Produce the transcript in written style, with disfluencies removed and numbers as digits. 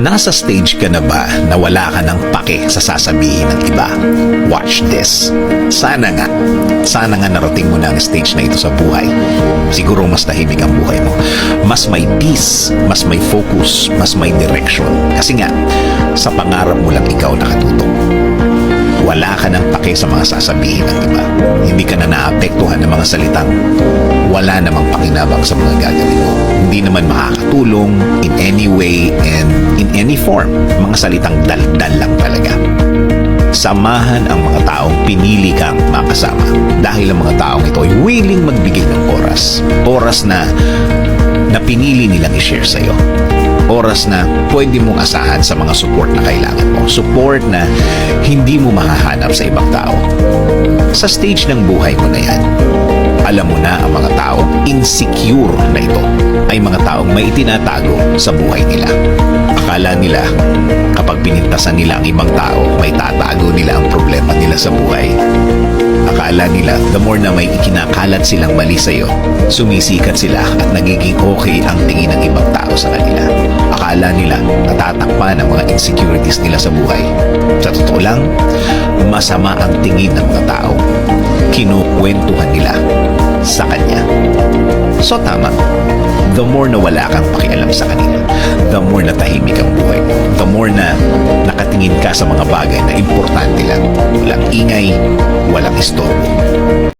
Nasa stage ka na ba na wala ka ng pake sa sasabihin ng iba? Watch this. Sana nga narating mo na ang stage na ito sa buhay. Siguro mas tahimik ang buhay mo. Mas may peace, mas may focus, mas may direction. Kasi nga, sa pangarap mo lang ikaw nakatutok. Wala ka ng pake sa mga sasabihin ng iba. Hindi ka na naapektuhan ng mga salitang wala namang pakinabang sa mga gagawin mo. Hindi naman makakatulong in any way and in any form. Mga salitang daldal lang talaga. Samahan ang mga taong pinili kang makasama. Dahil ang mga taong ito ay willing magbigay ng oras. Oras na pinili nilang i-share sa'yo. Oras na pwede mong asahan sa mga support na kailangan mo. Support na hindi mo mahahanap sa ibang tao. Sa stage ng buhay mo na yan, alam mo na ang mga taong insecure na ito ay mga taong may itinatago sa buhay nila. Akala nila kapag pinintasan nila ang ibang tao, may tatago nila ang problema nila sa buhay. Akala nila the more na may ikinakalat silang mali sa'yo, sumisikat sila at nagiging okay ang tingin ng ibang tao sa kanila. Akala nila natatakpan ang mga insecurities nila sa buhay. Sa totoo lang, masama ang tingin ng mga tao. Kinukwentuhan nila sa kanya. So tama, the more na wala kang pakialam sa kanila, the more na tahimik ang buhay mo, the more na nakatingin ka sa mga bagay na importante lang. Walang ingay, walang istorbo.